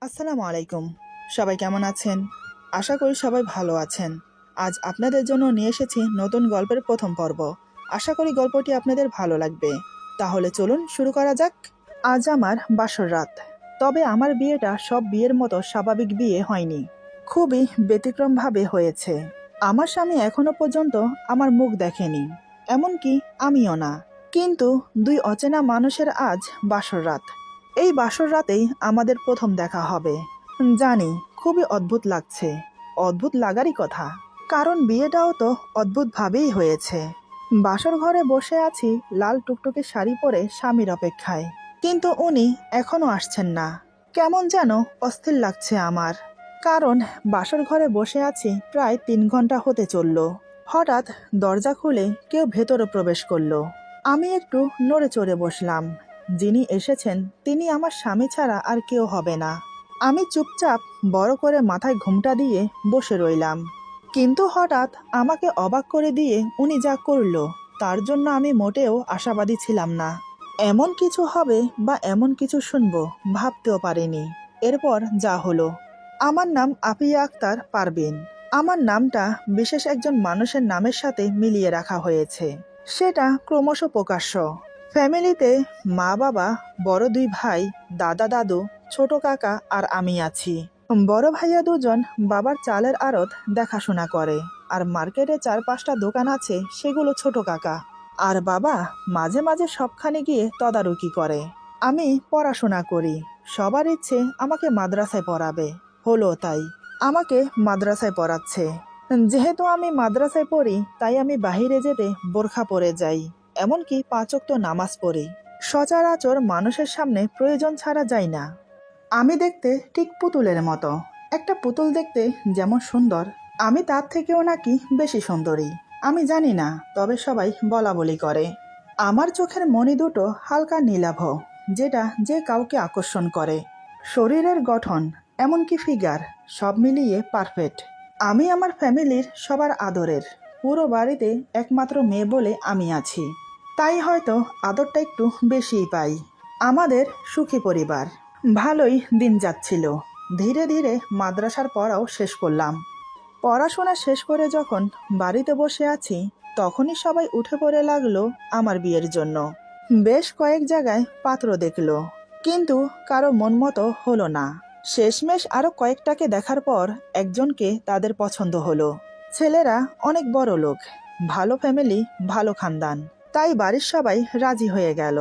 আসসালামু আলাইকুম। সবাই কেমন আছেন? আশা করি সবাই ভালো আছেন। আজ আপনাদের জন্য নিয়ে এসেছি নতুন গল্পের প্রথম পর্ব। আশা করি গল্পটি আপনাদের ভালো লাগবে। তাহলে চলুন শুরু করা যাক। আজ আমার বাসর রাত। তবে আমার বিয়েটা সব বিয়ের মতো স্বাভাবিক বিয়ে হয়নি। খুবই ব্যতিক্রমভাবে হয়েছে। আমার স্বামী এখনো পর্যন্ত আমার মুখ দেখেনি, এমনকি আমিও না। কিন্তু দুই অচেনা মানুষের আজ বাসর রাত। এই বাসর রাতেই আমাদের প্রথম দেখা হবে। জানি, খুবই অদ্ভুত লাগছে। অদ্ভুত লাগারই কথা, কারণ বিয়েটাও তো অদ্ভুতভাবেই হয়েছে। বাসর ঘরে বসে আছি লাল টুকটুকে শাড়ি পরে স্বামীর অপেক্ষায়, কিন্তু উনি এখনো আসছেন না। কেমন যেন অস্থির লাগছে আমার, কারণ বাসর ঘরে বসে আছি প্রায় 3 ঘন্টা হতে চলল। হঠাৎ দরজা খুলে কেউ ভেতরে প্রবেশ করলো। আমি একটু নড়ে চড়ে বসলাম। যিনি এসেছেন তিনি আমার স্বামী ছাড়া আর কেউ হবে না। আমি চুপচাপ বড় করে মাথায় ঘোমটা দিয়ে বসে রইলাম। কিন্তু হঠাৎ আমাকে অবাক করে দিয়ে উনি যা করলো, তার জন্য আমি মোটেও আশাবাদী ছিলাম না। এমন কিছু হবে বা এমন কিছু শুনবো ভাবতেও পারিনি। এরপর যা হলো। আমার নাম আফিয়া আক্তার পারভিন। আমার নামটা বিশেষ একজন মানুষের নামের সাথে মিলিয়ে রাখা হয়েছে। সেটা ক্রমশ প্রকাশ্য। ফ্যামিলিতে মা বাবা, বড় 2 ভাই, দাদা দাদু, ছোট কাকা আর আমি আছি। বড় ভাইয়া 2জন বাবার চালের আড়ত দেখাশোনা করে, আর মার্কেটে 4-5টা দোকান আছে, সেগুলো ছোট কাকা। আর বাবা মাঝে মাঝে সবখানে গিয়ে তদারকি করে। আমি পড়াশোনা করি। সবার ইচ্ছে আমাকে মাদ্রাসায় পড়াবে, হলো তাই। আমাকে মাদ্রাসায় পড়াচ্ছে। যেহেতু আমি মাদ্রাসায় পড়ি, তাই আমি বাহিরে যেতে বোরখা পরে যাই, এমনকি 5 ওয়াক্ত নামাজ পড়ি। সচরাচর মানুষের সামনে প্রয়োজন ছাড়া যাই না। আমি দেখতে ঠিক পুতুলের মতো। একটা পুতুল দেখতে যেমন সুন্দর, আমি তার থেকেও নাকি বেশি সুন্দরী। আমি জানি না, তবে সবাই বলা বলি করে। আমার চোখের মণি দুটো হালকা নীলাভ, যেটা যে কাউকে আকর্ষণ করে। শরীরের গঠন, এমনকি ফিগার, সব মিলিয়ে পারফেক্ট। আমি আমার ফ্যামিলির সবার আদরের। পুরো বাড়িতে একমাত্র মেয়ে বলে আমি আছি, তাই হয়তো আদরটা একটু বেশিই পাই। আমাদের সুখী পরিবার। ভালোই দিন যাচ্ছিল। ধীরে ধীরে মাদ্রাসার পড়াও শেষ করলাম। পড়াশোনা শেষ করে যখন বাড়িতে বসে আছি, তখনই সবাই উঠে পড়ে লাগলো আমার বিয়ের জন্য। বেশ কয়েক জায়গায় পাত্র দেখলো, কিন্তু কারো মন মতো হলো না। শেষমেশ আরো কয়েকটাকে দেখার পর একজনকে তাদের পছন্দ হলো। ছেলেরা অনেক বড় লোক, ভালো ফ্যামিলি, ভালো খানদান, তাই বাড়ির সবাই রাজি হয়ে গেল।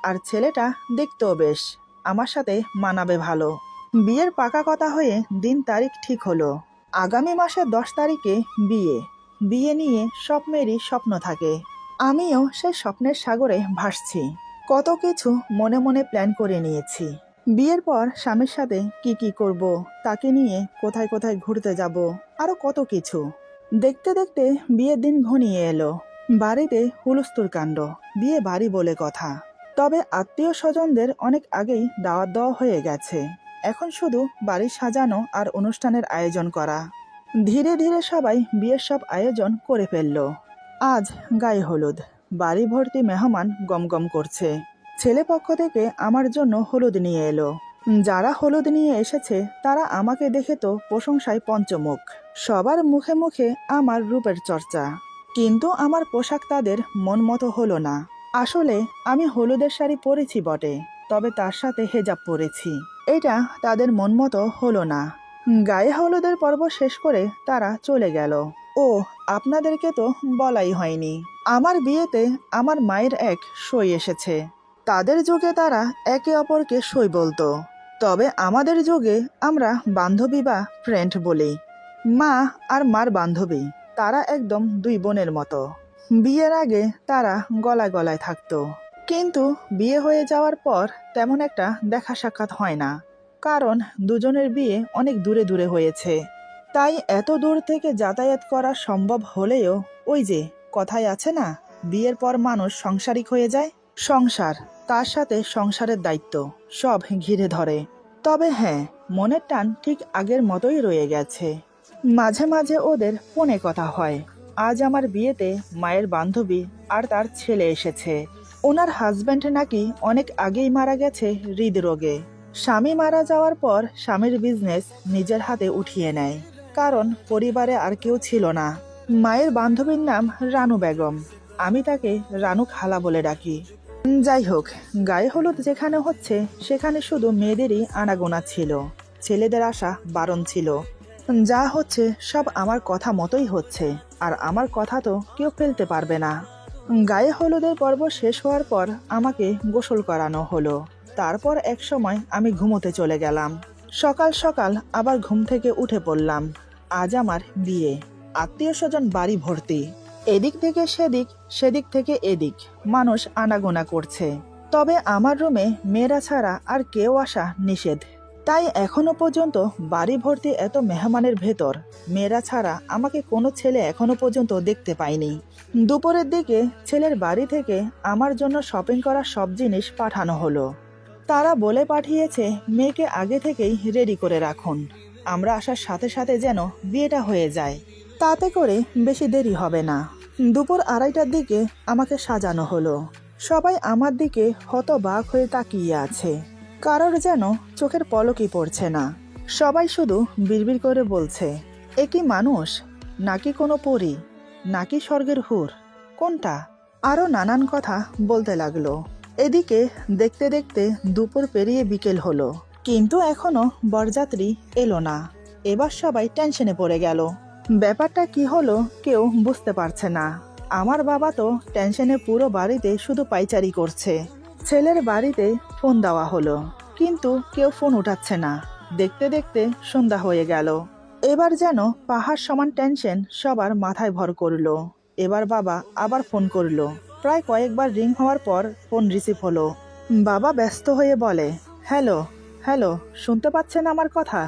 আর ছেলেটা দেখতেও বেশ, আমার সাথে মানাবে ভালো। বিয়ের পাকা কথা হয়ে দিন তারিখ ঠিক হলো। আগামী মাসের 10 তারিখে বিয়ে। বিয়ে নিয়ে সব মেয়েরই স্বপ্ন থাকে। আমিও সেই স্বপ্নের সাগরে ভাসছি। কত কিছু মনে মনে প্ল্যান করে নিয়েছি। বিয়ের পর স্বামীর সাথে কি কি করব, তাকে নিয়ে কোথায় কোথায় ঘুরতে যাব, আরো কত কিছু। দেখতে দেখতে বিয়ের দিন ঘনিয়ে এলো। বাড়িতে হুলস্থুল কাণ্ড। বিয়ে বাড়ি বলে কথা, তবে আত্মীয় স্বজনদের অনেক আগেই দাওয়াত দেওয়া হয়ে গেছে। এখন শুধু বাড়ি সাজানো আর অনুষ্ঠানের আয়োজন করা। ধীরে ধীরে সবাই বিয়ের সব আয়োজন করে ফেলল। আজ গায়ে হলুদ। বাড়ি ভর্তি মেহমান গমগম করছে। ছেলে পক্ষ থেকে আমার জন্য হলুদ নিয়ে এলো। যারা হলুদ নিয়ে এসেছে তারা আমাকে দেখে তো প্রশংসায় পঞ্চমুখ। সবার মুখে মুখে আমার রূপের চর্চা, কিন্তু আমার পোশাক তাদের মন মতো হলো না। আসলে আমি হলুদের শাড়ি পরেছি বটে, তবে তার সাথে হেজাব পরেছি। এটা তাদের মন মতো হলো না। গায়ে হলুদের পর্ব শেষ করে তারা চলে গেল। ও, আপনাদেরকে তো বলাই হয়নি, আমার বিয়েতে আমার মায়ের এক সই এসেছে। তাদের যুগে তারা একে অপরকে সই বলতো, তবে আমাদের যুগে আমরা বান্ধবী বা ফ্রেন্ড বলি। মা আর মার বান্ধবী, তারা একদম 2 বোনের মতো। বিয়ের আগে তারা গলায় গলায় থাকতো, কিন্তু বিয়ে হয়ে যাওয়ার পর তেমন একটা দেখা সাক্ষাৎ হয় না, কারণ দুজনের বিয়ে অনেক দূরে দূরে হয়েছে। তাই এত দূর থেকে যাতায়াত করা সম্ভব হলেও ওই যে কথাই আছে না, বিয়ের পর মানুষ সংসারিক হয়ে যায়। সংসার, তার সাথে সংসারের দায়িত্ব সব ঘিরে ধরে। তবে হ্যাঁ, মনের টান ঠিক আগের মতোই রয়ে গেছে। মাঝে মাঝে ওদের ফোনে কথা হয়। আজ আমার বিয়েতে মায়ের বান্ধবী আর তার ছেলে এসেছে। ওনার হাজব্যান্ড নাকি অনেক আগেই মারা গেছে হৃদরোগে। স্বামী মারা যাওয়ার পর স্বামীর বিজনেস নিজের হাতে উঠিয়ে নেয়, কারণ পরিবারে আর কেউ ছিল না। মায়ের বান্ধবীর নাম রানু বেগম, আমি তাকে রানু খালা বলে ডাকি। যাই হোক, গায়ে হলুদ যেখানে হচ্ছে সেখানে শুধু মেয়েদেরই আনাগোনা ছিল, ছেলেদের আসা বারণ ছিল। যা হচ্ছে সব আমার কথা মতোই হচ্ছে, আর আমার কথা তো কেউ ফেলতে পারবে না। গায়ে হলুদের পর্ব শেষ হওয়ার পর আমাকে গোসল করানো হলো। তারপর এক সময় আমি ঘুমোতে চলে গেলাম। সকাল সকাল আবার ঘুম থেকে উঠে পড়লাম। আজ আমার বিয়ে, আত্মীয় স্বজন বাড়ি ভর্তি, এদিক থেকে সেদিক, সেদিক থেকে এদিক মানুষ আনাগোনা করছে। তবে আমার রুমে মেয়েরা ছাড়া আর কেউ আসা নিষেধ, তাই এখনো পর্যন্ত বাড়ি ভর্তি এত মেহমানের ভেতর মেয়েরা ছাড়া আমাকে কোনো ছেলে এখনো পর্যন্ত দেখতে পায়নি। দুপুরের দিকে ছেলের বাড়ি থেকে আমার জন্য শপিং করা সব জিনিস পাঠানো হলো। তারা বলে পাঠিয়েছে মেয়েকে আগে থেকেই রেডি করে রাখুন, আমরা আসার সাথে সাথে যেন বিয়েটা হয়ে যায়, তাতে করে বেশি দেরি হবে না। দুপুর 2:30টার দিকে আমাকে সাজানো হলো। সবাই আমার দিকে হতবাক হয়ে তাকিয়ে আছে, কারোর যেন চোখের পলকই পড়ছে না। সবাই শুধু বিড়বিড় করে বলছে, এ কি মানুষ, নাকি কোনো পরী, নাকি স্বর্গের হুর, কোনটা? আরও নানান কথা বলতে লাগলো। এদিকে দেখতে দেখতে দুপুর পেরিয়ে বিকেল হলো, কিন্তু এখনো বরযাত্রী এলো না। এবার সবাই টেনশনে পড়ে গেল। ব্যাপারটা কি হলো কেউ বুঝতে পারছে না। আমার বাবা তো টেনশনে পুরো বাড়িতে শুধু পাইচারি করছে। ছেলের বাড়িতে ফোন দেওয়া হলো, কিন্তু কেউ ফোন উঠাচ্ছে না। দেখতে দেখতে সন্ধ্যা হয়ে গেল। এবার যেন পাহাড় সমান টেনশন সবার মাথায় ভর করলো। এবার বাবা আবার ফোন করলো। প্রায় কয়েকবার রিং হওয়ার পর ফোন রিসিভ হলো। বাবা ব্যস্ত হয়ে বলে, হ্যালো হ্যালো, শুনতে পাচ্ছেন আমার কথা?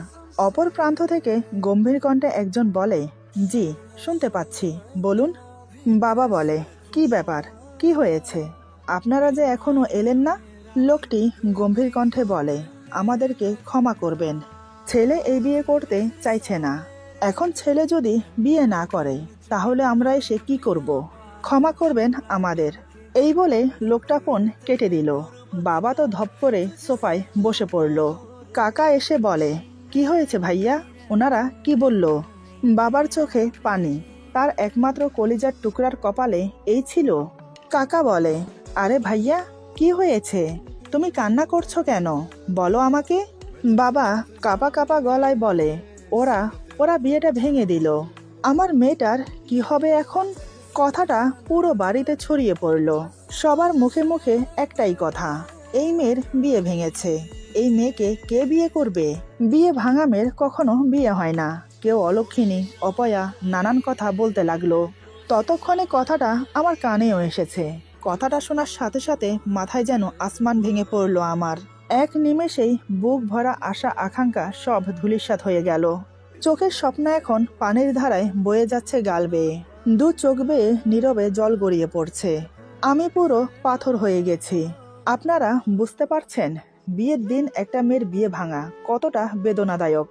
অপর প্রান্ত থেকে গম্ভীর কণ্ঠে একজন বলে, জি শুনতে পাচ্ছি, বলুন। বাবা বলে, কি ব্যাপার, কি হয়েছে, আপনারা যে এখনো এলেন না? লোকটি গম্ভীর কণ্ঠে বলে, আমাদেরকে ক্ষমা করবেন, ছেলে এই বিয়ে করতে চাইছে না। এখন ছেলে যদি বিয়ে না করে তাহলে আমরা এসে কি করব? ক্ষমা করবেন আমাদের। এই বলে লোকটা ফোন কেটে দিল। বাবা তো ধপ করে সোফায় বসে পড়ল। কাকা এসে বলে, কি হয়েছে ভাইয়া, ওনারা কি বলল? বাবার চোখে পানি, তার একমাত্র কলিজার টুকরার কপালে এই ছিল। কাকা বলে, আরে ভাইয়া কি হয়েছে, তুমি কান্না করছো কেন, বলো আমাকে। বাবা কাপা কাপা গলায় বলে, ওরা ওরা বিয়েটা ভেঙে দিল, আমার মেয়েটার কি হবে এখন? কথাটা পুরো বাড়িতে ছড়িয়ে পড়ল। সবার মুখে মুখে একটাই কথা, এই মেয়ের বিয়ে ভেঙেছে। এই মেয়েকে কে বিয়ে করবে? বিয়ে ভাঙা মেয়ের কখনো বিয়ে হয় না। কেউ অলক্ষিণী, অপয়া, নানান কথা বলতে লাগলো। ততক্ষণে কথাটা আমার কানেও এসেছে। কথাটা শোনার সাথে সাথে মাথায় যেন আসমান ভেঙে পড়লো আমার। এক নিমেষেই বুক ভরা আশা আকাঙ্ক্ষা সব ধূলিসাৎ হয়ে গেল। চোখের স্বপ্ন এখন পানির ধারায় বয়ে যাচ্ছে গাল বেয়ে। দু চোখ বেয়ে নীরবে জল গড়িয়ে পড়ছে। আমি পুরো পাথর হয়ে গেছি। আপনারা বুঝতে পারছেন বিয়ের দিন একটা মেয়ের বিয়ে ভাঙা কতটা বেদনাদায়ক।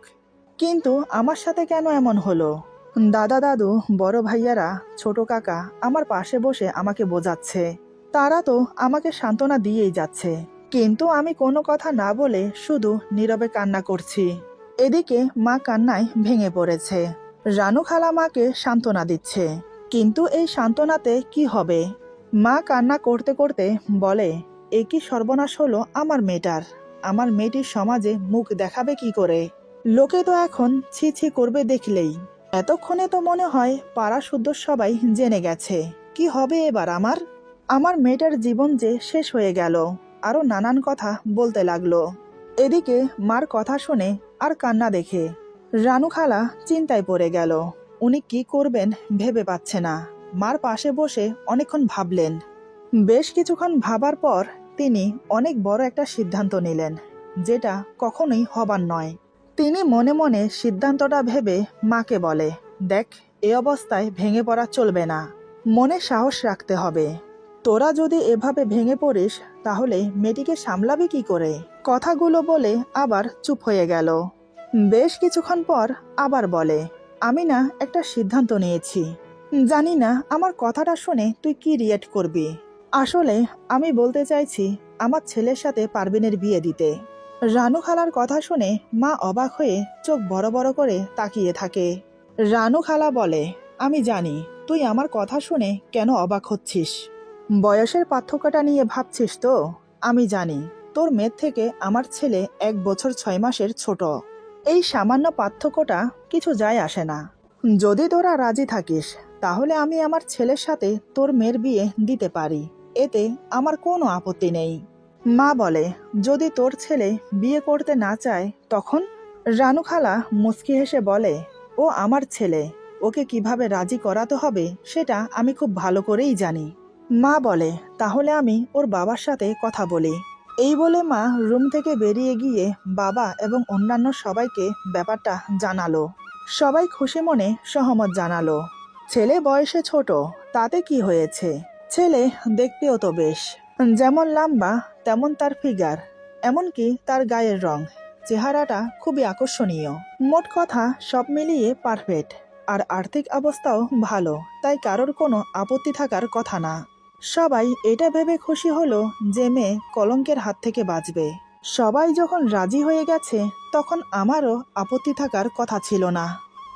কিন্তু আমার সাথে কেন এমন হলো? দাদা দাদু, বড় ভাইয়ারা, ছোট কাকা আমার পাশে বসে আমাকে বোঝাচ্ছে। তারা তো আমাকে সান্ত্বনা দিয়েই যাচ্ছে, কিন্তু আমি কোনো কথা না বলে শুধু নীরবে কান্না করছি। এদিকে মা কান্নায় ভেঙে পড়েছে। রানু খালা মাকে সান্ত্বনা দিচ্ছে, কিন্তু এই সান্ত্বনাতে কি হবে? মা কান্না করতে করতে বলে, এ কি সর্বনাশ হলো আমার মেয়েটার। আমার মেয়েটির সমাজে মুখ দেখাবে কি করে? লোকে তো এখন ছি ছি করবে দেখলেই। এতক্ষণে তো মনে হয় পাড়া শুদ্ধ সবাই জেনে গেছে। কি হবে এবার আমার? আমার মেয়েটার জীবন যে শেষ হয়ে গেল। আরো নানান কথা বলতে লাগলো। এদিকে মার কথা শুনে আর কান্না দেখে রানু খালা চিন্তায় পড়ে গেল। উনি কি করবেন ভেবে পাচ্ছে না। মার পাশে বসে অনেকক্ষণ ভাবলেন। বেশ কিছুক্ষণ ভাবার পর তিনি অনেক বড় একটা সিদ্ধান্ত নিলেন, যেটা কখনোই হবার নয়। তিনি মনে মনে সিদ্ধান্তটা ভেবে মাকে বলে, দেখ, এ অবস্থায় ভেঙে পড়া চলবে না, মনে সাহস রাখতে হবে। তোরা যদি এভাবে ভেঙে পড়িস তাহলে মেয়েটিকে সামলাবি কি করে? কথাগুলো বলে আবার চুপ হয়ে গেল। বেশ কিছুক্ষণ পর আবার বলে, আমি না একটা সিদ্ধান্ত নিয়েছি। জানি না আমার কথাটা শুনে তুই কি রিয়েক্ট করবি। আসলে আমি বলতে চাইছি আমার ছেলের সাথে পারভিনের বিয়ে দিতে। রানু খালার কথা শুনে মা অবাক হয়ে চোখ বড় বড় করে তাকিয়ে থাকে। রানু খালা বলে, আমি জানি তুই আমার কথা শুনে কেন অবাক হচ্ছিস। বয়সের পার্থক্যটা নিয়ে ভাবছিস তো? আমি জানি তোর মেয়ের থেকে আমার ছেলে 1 বছর 6 মাসের ছোট। এই সামান্য পার্থক্যটা কিছু যায় আসে না। যদি তোরা রাজি থাকিস তাহলে আমি আমার ছেলের সাথে তোর মেয়ের বিয়ে দিতে পারি, এতে আমার কোনো আপত্তি নেই। মা বলে, যদি তোর ছেলে বিয়ে করতে না চায় তখন? রানু খালা মুচকি হেসে বলে, ও আমার ছেলে, ওকে কিভাবে রাজি করাতে হবে সেটা আমি খুব ভালো করেই জানি। মা বলে, তাহলে আমি ওর বাবার সাথে কথা বলি। এই বলে মা রুম থেকে বেরিয়ে গিয়ে বাবা এবং অন্যান্য সবাইকে ব্যাপারটা জানালো। সবাই খুশি মনে সহমত জানালো। ছেলে বয়সে ছোট, তাতে কি হয়েছে? ছেলে দেখতেও তো বেশ, যেমন লম্বা তেমন তার ফিগার, এমনকি তার গায়ের রং, চেহারাটা খুবই আকর্ষণীয়। মোট কথা সব মিলিয়ে পারফেক্ট। আর আর্থিক অবস্থাও ভালো, তাই কারোর কোনো আপত্তি থাকার কথা না। সবাই এটা ভেবে খুশি হলো যে মেয়ে কলঙ্কের হাত থেকে বাঁচবে। সবাই যখন রাজি হয়ে গেছে তখন আমারও আপত্তি থাকার কথা ছিল না।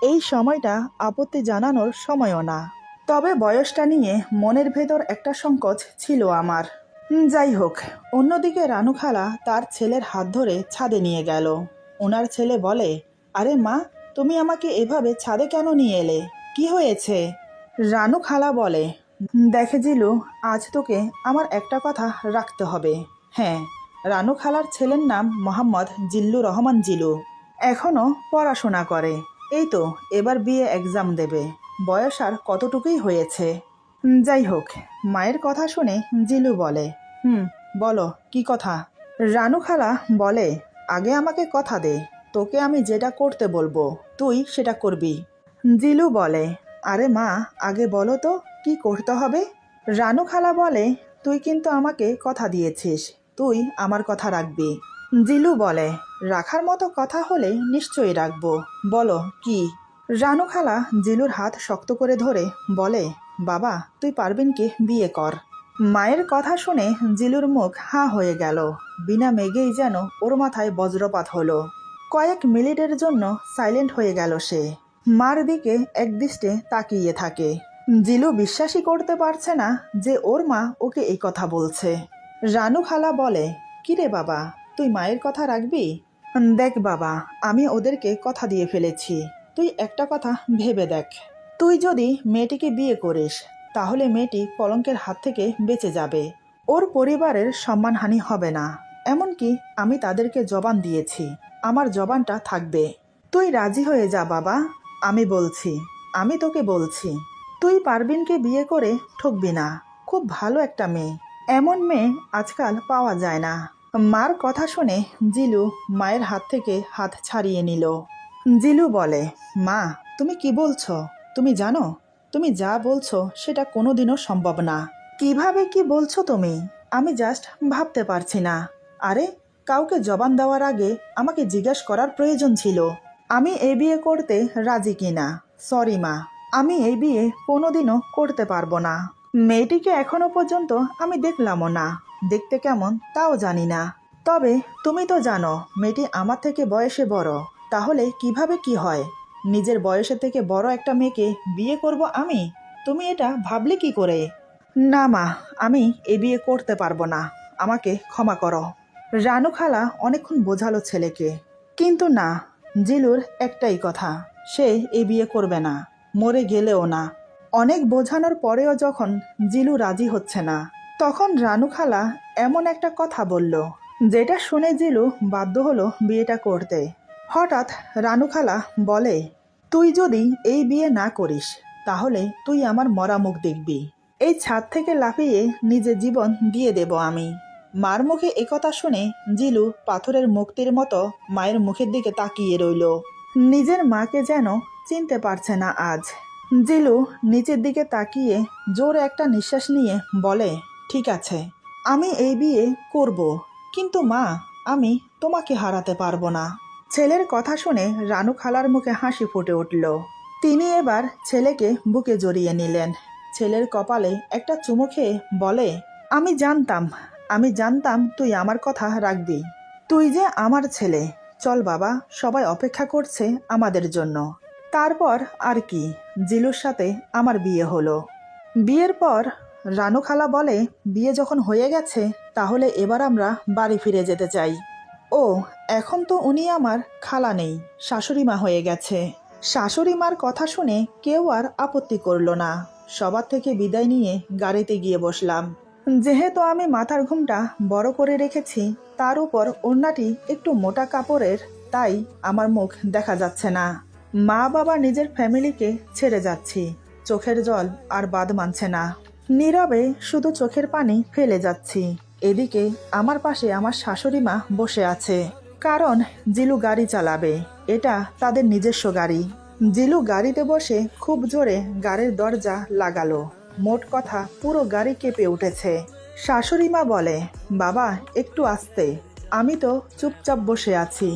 এই সময়টা আপত্তি জানানোর সময়ও না। তবে বয়সটা নিয়ে মনের ভেতর একটা সংকোচ ছিল আমার। যাই হোক, অন্যদিকে রানু খালা তার ছেলের হাত ধরে ছাদে নিয়ে গেল। ওনার ছেলে বলে, আরে মা, তুমি আমাকে এভাবে ছাদে কেন নিয়ে এলে? কি হয়েছে? রানু খালা বলে, দেখে জিলু, আজ তোকে আমার একটা কথা রাখতে হবে। হ্যাঁ, রানু খালার ছেলের নাম মোহাম্মদ জিল্লুর রহমান জিলু। এখনো পড়াশোনা করে। এই তো এবার বিএ এক্সাম দেবে। বয়স আর কতটুকুই হয়েছে। যাই হোক, মায়ের কথা শুনে জিলু বলে, বলো কি কথা? রানু খালা বলে, আগে আমাকে কথা দে, তোকে আমি যেটা করতে বলবো তুই সেটা করবি। জিলু বলে, আরে মা, আগে বলো তো কি করতে হবে? রানু খালা বলে, তুই কিন্তু আমাকে কথা দিয়েছিস, তুই আমার কথা রাখবি। জিলু বলে, রাখার মতো কথা হলে নিশ্চয়ই রাখবো, বলো কি? রানু খালা জিলুর হাত শক্ত করে ধরে বলে, বাবা, তুই পারবিনকে বিয়ে কর। মায়ের কথা শুনে জিলুর মুখ হাঁ হয়ে গেল। বিনা মেঘেই যেন ওর মাথায় বজ্রপাত হলো। কয়েক মিনিটের জন্য সাইলেন্ট হয়ে গেল সে। মার দিকে একদৃষ্টে তাকিয়ে থাকে। জিলু বিশ্বাসই করতে পারছে না যে ওর মা ওকে এই কথা বলছে। রানু খালা বলে, কিরে বাবা, তুই মায়ের কথা রাখবি? দেখ বাবা, আমি ওদেরকে কথা দিয়ে ফেলেছি। তুই একটা কথা ভেবে দেখ, তুই যদি মেয়েটিকে বিয়ে করিস তাহলে মেয়েটি কলঙ্কের হাত থেকে বেঁচে যাবে। ওর পরিবারের সম্মানহানি হবে না। এমনকি আমি তাদেরকে জবান দিয়েছি, আমার জবানটা থাকবে। তুই রাজি হয়ে যা বাবা, আমি বলছি, আমি তোকে বলছি। তুই পারবিনকে বিয়ে করে ঠকবি না। খুব ভালো একটা মেয়ে, এমন মেয়ে আজকাল পাওয়া যায় না। মার কথা শুনে জিলু মায়ের হাত থেকে হাত ছাড়িয়ে নিল। জিলু বলে, মা, তুমি কি বলছো? তুমি জানো তুমি যা বলছো সেটা কোনোদিনও সম্ভব না। কিভাবে কি বলছো তুমি? আমি জাস্ট ভাবতে পারছি না। আরে, কাউকে জবান দেওয়ার আগে আমাকে জিজ্ঞেস করার প্রয়োজন ছিল আমি এই বিয়ে করতে রাজি কিনা। সরি মা, আমি এই বিয়ে কোনোদিনও করতে পারবো না। মেয়েটিকে এখনো পর্যন্ত আমি দেখলামও না, দেখতে কেমন তাও জানি না। তবে তুমি তো জানো মেয়েটি আমার থেকে বয়সে বড়, তাহলে কিভাবে কি হয়? নিজের বয়সের থেকে বড় একটা মেয়েকে বিয়ে করব আমি? তুমি এটা ভাবলে কি করে? না মা, আমি এ বিয়ে করতে পারবো না, আমাকে ক্ষমা করো। রানু খালা অনেকক্ষণ বোঝালো ছেলেকে, কিন্তু না, জিলুর একটাই কথা, সে এ বিয়ে করবে না, মরে গেলেও না। অনেক বোঝানোর পরেও যখন জিলু রাজি হচ্ছে না, তখন রানু খালা এমন একটা কথা বলল যেটা শুনে জিলু বাধ্য হলো বিয়েটা করতে। হঠাৎ রানু খালা বলে, তুই যদি এই বিয়ে না করিস তাহলে তুই আমার মরা মুখ দেখবি। এই ছাদ থেকে লাফিয়ে নিজের জীবন দিয়ে দেব আমি। মার মুখে একথা শুনে জিলু পাথরের মূর্তির মতো মায়ের মুখের দিকে তাকিয়ে রইল। নিজের মাকে যেন চিনতে পারছে না আজ। জিলু নিচের দিকে তাকিয়ে জোরে একটা নিঃশ্বাস নিয়ে বলে, ঠিক আছে, আমি এই বিয়ে করব, কিন্তু মা, আমি তোমাকে হারাতে পারবো না। ছেলের কথা শুনে রানু খালার মুখে হাসি ফুটে উঠল। তিনি এবার ছেলেকে বুকে জড়িয়ে নিলেন। ছেলের কপালে একটা চুমু খেয়ে বলে, আমি জানতাম তুই আমার কথা রাখবি। তুই যে আমার ছেলে, চল বাবা, সবাই অপেক্ষা করছে আমাদের জন্য। তারপর আর কি, জিলুর সাথে আমার বিয়ে হলো। বিয়ের পর রানু খালা বলে, বিয়ে যখন হয়ে গেছে তাহলে এবার আমরা বাড়ি ফিরে যেতে চাই। ও, এখন তো উনি আমার খালা নেই, শাশুড়ি মা হয়ে গেছে। শাশুড়ি মার কথা শুনে কেউ আর আপত্তি করলো না। সবার থেকে বিদায় নিয়ে গাড়িতে গিয়ে বসলাম। যেহেতু আমি মাথার ঘুমটা বড় করে রেখেছি, তার উপর ওড়নাটি একটু মোটা কাপড়ের, তাই আমার মুখ দেখা যাচ্ছে না। মা বাবা নিজের ফ্যামিলিকে ছেড়ে যাচ্ছি, চোখের জল আর বাদ মানছে না। নীরবে শুধু চোখের পানি ফেলে যাচ্ছি। এদিকে আমার পাশে আমার শাশুড়ি মা বসে আছে, কারণ জিলু গাড়ি চালাবে, এটা তাদের নিজস্ব গাড়ি। জিলু গাড়িতে বসে খুব জোরে গাড়ির দরজা লাগালো। মোট কথা পুরো গাড়ি কেঁপে উঠেছে। শাশুড়ি মা বলে, বাবা একটু আস্তে। আমি তো চুপচাপ বসে আছি।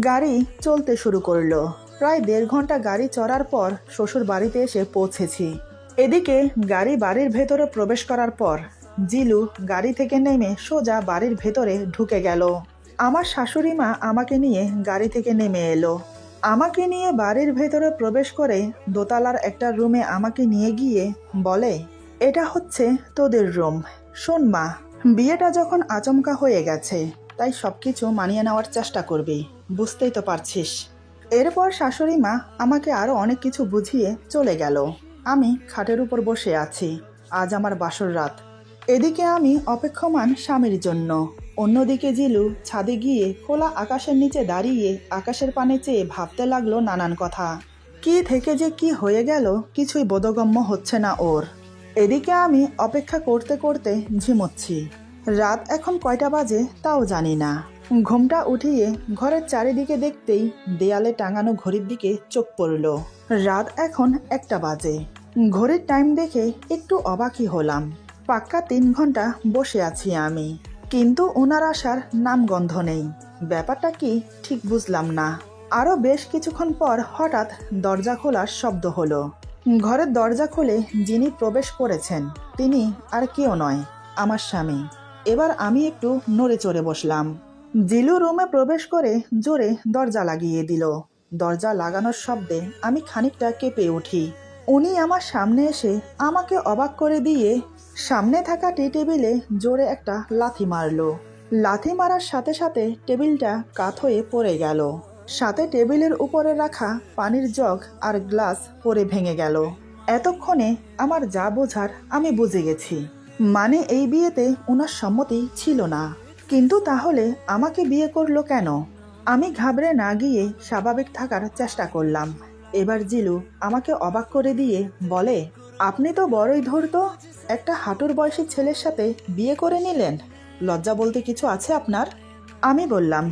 গাড়ি চলতে শুরু করলো। প্রায় 1.5 ঘন্টা গাড়ি চড়ার পর শ্বশুর বাড়িতে এসে পৌঁছেছি। এদিকে গাড়ি বাড়ির ভেতরে প্রবেশ করার পর জিলু গাড়ি থেকে নেমে সোজা বাড়ির ভেতরে ঢুকে গেল। আমার শাশুড়ি মা আমাকে নিয়ে গাড়ি থেকে নেমে এলো। আমাকে নিয়ে বাড়ির ভেতরে প্রবেশ করে দোতলার একটা রুমে আমাকে নিয়ে গিয়ে বলে, এটা হচ্ছে তোদের রুম। শোন মা, বিয়েটা যখন আচমকা হয়ে গেছে, তাই সবকিছু মানিয়ে নেওয়ার চেষ্টা করবি, বুঝতেই তো পারছিস। এরপর শাশুড়ি মা আমাকে আরো অনেক কিছু বুঝিয়ে চলে গেল। আমি খাটের উপর বসে আছি। আজ আমার বাসর রাত। এদিকে আমি অপেক্ষমান স্বামীর জন্য। অন্যদিকে জিলু ছাদে গিয়ে খোলা আকাশের নিচে দাঁড়িয়ে আকাশের পানে চেয়ে ভাবতে লাগলো নানান কথা। কি থেকে যে কি হয়ে গেল কিছুই বোধগম্য হচ্ছে না ওর। এদিকে আমি অপেক্ষা করতে করতে ঝিমোচ্ছি। রাত এখন কয়টা বাজে তাও জানি না। ঘুমটা উঠিয়ে ঘরের চারিদিকে দেখতেই দেয়ালে টাঙানো ঘড়ির দিকে চোখ পড়ল। রাত এখন 1টা বাজে। ঘড়ির টাইম দেখে একটু অবাকই হলাম। পাক্কা 3 ঘন্টা বসে আছি আমি, কিন্তু ওনার আসার নামগন্ধ নেই। ব্যাপারটা কি ঠিক বুঝলাম না। আরো বেশ কিছুক্ষণ পর হঠাৎ দরজা খোলার শব্দ হলো। ঘরের দরজা খুলে যিনি প্রবেশ করেছেন তিনি আর কেউ নয়, আমার স্বামী। এবার আমি একটু নড়ে চড়ে বসলাম। জিলু রুমে প্রবেশ করে জোরে দরজা লাগিয়ে দিল। দরজা লাগানোর শব্দে আমি খানিকটা কেঁপে উঠি। উনি আমার সামনে এসে আমাকে অবাক করে দিয়ে সামনে থাকা টি টেবিলে জোরে একটা লাথি মারলো। লাথি মারার সাথে সাথে টেবিলটা কাত হয়ে পড়ে গেল। সাথে টেবিলের উপরে রাখা পানির জগ আর গ্লাস পড়ে ভেঙে গেল। এতক্ষণে আমার যা বোঝার আমি বুঝে গেছি। মানে এই বিয়েতে ওনার সম্মতি ছিল না। কিন্তু তাহলে আমাকে বিয়ে করলো কেন? আমি ঘাবড়ে না গিয়ে স্বাভাবিক থাকার চেষ্টা করলাম। এবার জিলু আমাকে অবাক করে দিয়ে বলে, আপনি তো বড়ই ধূর্ত। একটা হাঁটুর বয়সী ছেলের সাথে বিয়ে করে নিলেন। লজ্জা বলতে কিছু আছে আপনার? আমি বললাম,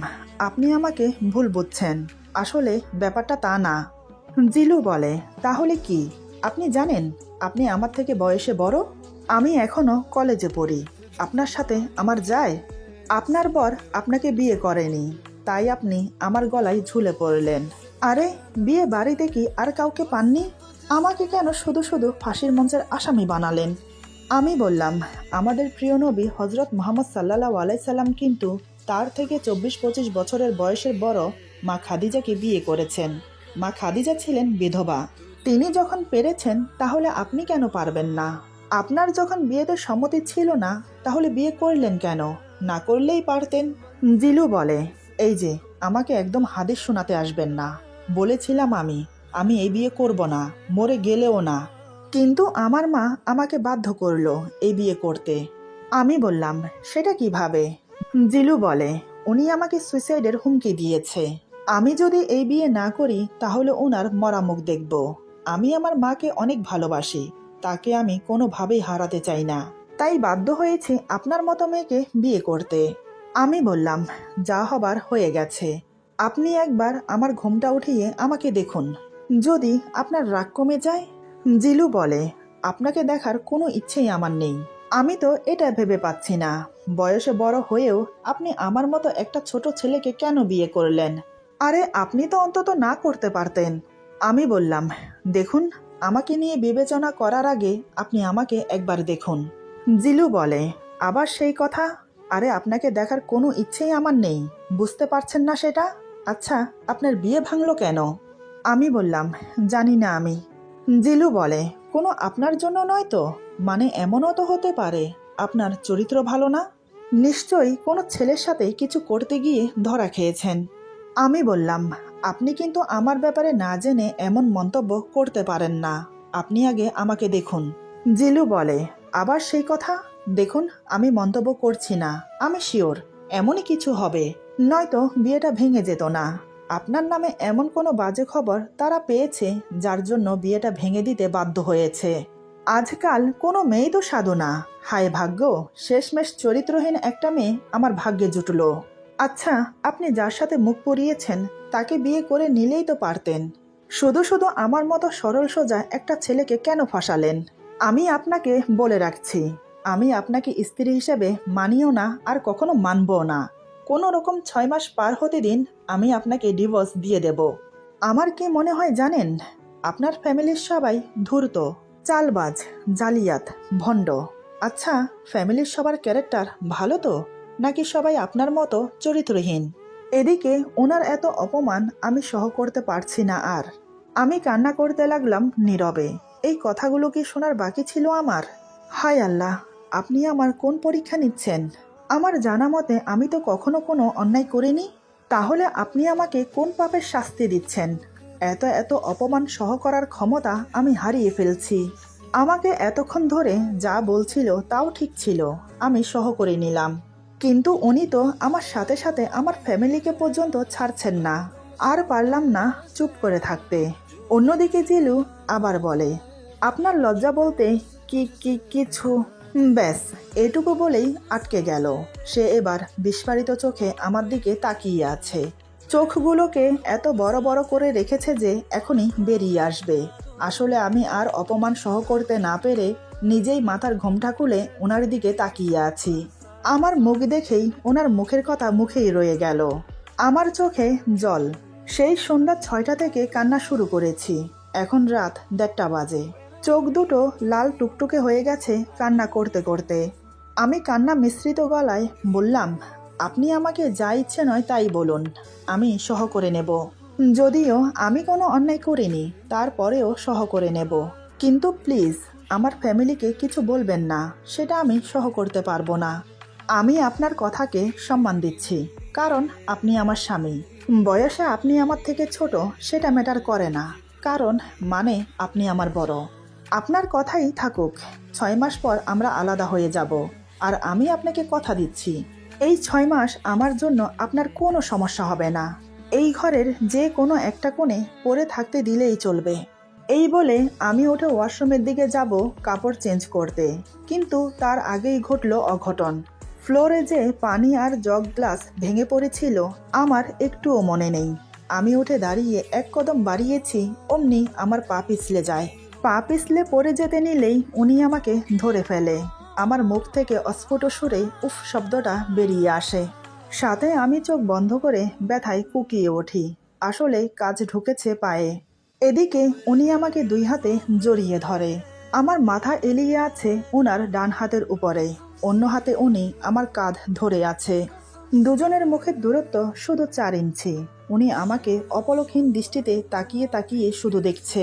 আপনি আমাকে ভুল বুঝছেন, আসলে ব্যাপারটা তা না। জিলু বলে, তাহলে কি? আপনি জানেন আপনি আমার থেকে বয়সে বড়। আমি এখনো কলেজে পড়ি। আপনার সাথে আমার যায়? আপনার বর আপনাকে বিয়ে করেনি, তাই আপনি আমার গলায় ঝুলে পড়লেন। আরে, বিয়ে বাড়িতে কি আর কাউকে পাননি? আমাকে কেন শুধু শুধু ফাঁসির মঞ্চের আসামি বানালেন? আমি বললাম, আমাদের প্রিয় নবী হজরত মুহাম্মদ সাল্লাল্লাহু আলাইহি সাল্লাম কিন্তু তার থেকে 24-25 বছরের বয়সের বড় মা খাদিজাকে বিয়ে করেছেন। মা খাদিজা ছিলেন বিধবা। তিনি যখন পেরেছেন, তাহলে আপনি কেন পারবেন না? আপনার যখন বিয়েতে সম্মতি ছিল না, তাহলে বিয়ে করলেন কেন? না করলেই পারতেন। জিলু বলে, এই যে, আমাকে একদম হাদিস শোনাতে আসবেন না। বলেছিলাম আমি এই বিয়ে করব না, মরে গেলেও না। কিন্তু আমার মা আমাকে বাধ্য করলো এই বিয়ে করতে। আমি বললাম, সেটা কিভাবে? জিলু বলে, উনি আমাকে সুইসাইডের হুমকি দিয়েছে। আমি যদি এই বিয়ে না করি তাহলে ওনার মরা মুখ দেখব। আমি আমার মাকে অনেক ভালোবাসি, তাকে আমি কোনোভাবেই হারাতে চাই না। তাই বাধ্য হয়েছে আপনার মতো মেয়েকে বিয়ে করতে। আমি বললাম, যা হবার হয়ে গেছে। আপনি একবার আমার ঘুমটা উঠিয়ে আমাকে দেখুন, যদি আপনার রাগ কমে যায়। জিলু বলে, আপনাকে দেখার কোনো ইচ্ছেই আমার নেই। আমি তো এটা ভেবে পাচ্ছি না, বয়সে বড় হয়েও আপনি আমার মতো একটা ছোট ছেলেকে কেন বিয়ে করলেন? আরে, আপনি তো অন্তত না করতে পারতেন। আমি বললাম, দেখুন, আমাকে নিয়ে বিবেচনা করার আগে আপনি আমাকে একবার দেখুন। জিলু বলে, আবার সেই কথা? আরে আপনাকে দেখার কোনো ইচ্ছেই আমার নেই, বুঝতে পারছেন না সেটা? আচ্ছা, আপনার বিয়ে ভাঙলো কেন? আমি বললাম, জানি না আমি। জিলু বলে, কোনো আপনার জন্য নয় তো? মানে এমনও তো হতে পারে আপনার চরিত্র ভালো না। নিশ্চয়ই কোনো ছেলের সাথে কিছু করতে গিয়ে ধরা খেয়েছেন। আমি বললাম, আপনি কিন্তু আমার ব্যাপারে না জেনে এমন মন্তব্য করতে পারেন না। আপনি আগে আমাকে দেখুন। জিলু বলে, আবার সেই কথা? দেখুন, আমি মন্তব্য করছি না, আমি শিওর এমনই কিছু হবে, নয়তো বিয়েটা ভেঙে যেত না। আপনার নামে এমন কোনো বাজে খবর তারা পেয়েছে যার জন্য বিয়েটা ভেঙে দিতে বাধ্য হয়েছে। আজকাল কোনো মেয়েই তো সাধু না। হায় ভাগ্য, শেষমেশ চরিত্রহীন একটা মেয়ে আমার ভাগ্যে জুটলো। আচ্ছা, আপনি যার সাথে মুখ পুড়িয়েছেন তাকে বিয়ে করে নিলেই তো পারতেন। শুধু শুধু আমার মতো সরল সোজা একটা ছেলেকে কেন ফাঁসালেন? আমি আপনাকে বলে রাখছি, আমি আপনাকে স্ত্রী হিসেবে মানিও না, আর কখনো মানবও না। কোনো রকম 6 মাস পার হতে দিন, আমি আপনাকে ডিভোর্স দিয়ে দেব। আমার কি মনে হয় জানেন? আপনার ফ্যামিলির সবাই ধূর্ত, চালবাজ, জালিয়াত, ভণ্ড। আচ্ছা, ফ্যামিলির সবার ক্যারেক্টার ভালো তো, নাকি সবাই আপনার মতো চরিত্রহীন? এদিকে ওনার এত অপমান আমি সহ করতে পারছি না আর। আমি কান্না করতে লাগলাম নীরবে। এই কথাগুলো কি শোনার বাকি ছিল আমার? হায় আল্লাহ, আপনি আমার কোন পরীক্ষা নিচ্ছেন? আমার জানা মতে আমি তো কখনো কোনো অন্যায় করিনি। তাহলে আপনি আমাকে কোন পাপের শাস্তি দিচ্ছেন? এত এত অপমান সহ করার ক্ষমতা আমি হারিয়ে ফেলছি। আমাকে এতক্ষণ ধরে যা বলছিল তাও ঠিক ছিল, আমি সহ করে নিলাম। কিন্তু উনি তো আমার সাথে সাথে আমার ফ্যামিলিকে পর্যন্ত ছাড়ছেন না। আর পারলাম না চুপ করে থাকতে। অন্যদিকে জিলু আবার বলে, আপনার লজ্জা বলতে কিছু। ব্যাস, এটুকু বলেই আটকে গেল। সে এবার বিস্ফারিত চোখে আমার দিকে তাকিয়ে আছে। চোখগুলোকে এত বড় বড় করে রেখেছে যে এখনই বেরিয়ে আসবে। আসলে আমি আর অপমান সহ করতে না পেরে নিজেই মাথার ঘোমটা খুলে ওনার দিকে তাকিয়ে আছি। আমার মুখ দেখেই ওনার মুখের কথা মুখেই রয়ে গেল। আমার চোখে জল। সেই সন্ধ্যা 6টা থেকে কান্না শুরু করেছি, এখন রাত 1:30 বাজে। চোখ দুটো লাল টুকটুকে হয়ে গেছে কান্না করতে করতে। আমি কান্না মিশ্রিত গলায় বললাম, আপনি আমাকে যা ইচ্ছে নয় তাই বলুন, আমি সহ করে নেব। যদিও আমি কোনো অন্যায় করিনি, তারপরেও সহ করে নেব। কিন্তু প্লিজ আমার ফ্যামিলিকে কিছু বলবেন না, সেটা আমি সহ করতে পারবো না। আমি আপনার কথাকে সম্মান দিচ্ছি, কারণ আপনি আমার স্বামী। বয়সে আপনি আমার থেকে ছোট সেটা ম্যাটার করে না, কারণ মানে আপনি আমার বড়। আপনার কথাই থাকুক, 6 মাস পর আমরা আলাদা হয়ে যাব। আর আমি আপনাকে কথা দিচ্ছি, এই 6 মাস আমার জন্য আপনার কোনো সমস্যা হবে না। এই ঘরের যে কোনো একটা কোণে পড়ে থাকতে দিলেই চলবে। এই বলে আমি উঠে ওয়াশরুমের দিকে যাব কাপড় চেঞ্জ করতে, কিন্তু তার আগেই ঘটল অঘটন। ফ্লোরে যে পানি আর জগ গ্লাস ভেঙে পড়েছিল আমার একটুও মনে নেই। আমি উঠে দাঁড়িয়ে এক কদম বাড়িয়েছি, অমনি আমার পা পিছলে যায়। পা পিছলে পড়ে যেতে নিলেই উনি আমাকে ধরে ফেলে। আমার মুখ থেকে অস্ফুট সুরে উফ শব্দটা বেরিয়ে আসে। সাথে আমি চোখ বন্ধ করে ব্যথায় কুকিয়ে উঠি। আসলে কাজ ঢুকেছে পায়ে। এদিকে উনি আমাকে 2 হাতে জড়িয়ে ধরে। আমার মাথা এলিয়ে আছে ওনার ডান হাতের উপরে, অন্য হাতে উনি আমার কাঁধ ধরে আছে। দুজনের মুখের দূরত্ব শুধু 4 ইঞ্চি। উনি আমাকে অপলকহীন দৃষ্টিতে তাকিয়ে তাকিয়ে শুধু দেখছে।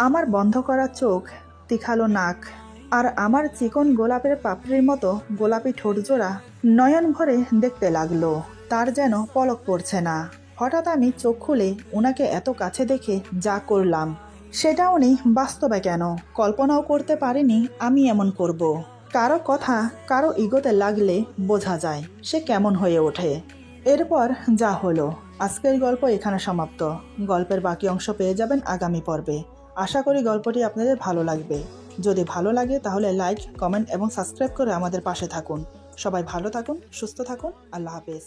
আমার বন্ধ করা চোখ, তীখালো নাক, আর আমার চিকন গোলাপের পাপড়ির মতো গোলাপি ঠোঁটজোড়া নয়ন ভরে দেখতে লাগলো। তার যেন পলক পড়ছে না। হঠাৎ আমি চোখ খুলে ওনাকে এত কাছে দেখে যা করলাম, সেটা উনি বাস্তবে কেন কল্পনাও করতে পারেনি আমি এমন করব। কারো কথা কারো ইগোতে লাগলে বোঝা যায় সে কেমন হয়ে ওঠে। এরপর যা হলো, আজকের গল্প এখানে সমাপ্ত। গল্পের বাকি অংশ পেয়ে যাবেন আগামী পর্বে। আশা করি গল্পটি আপনাদের ভালো লাগবে। যদি ভালো লাগে তাহলে লাইক, কমেন্ট এবং সাবস্ক্রাইব করে আমাদের পাশে থাকুন। সবাই ভালো থাকুন, সুস্থ থাকুন। আল্লাহ হাফেজ।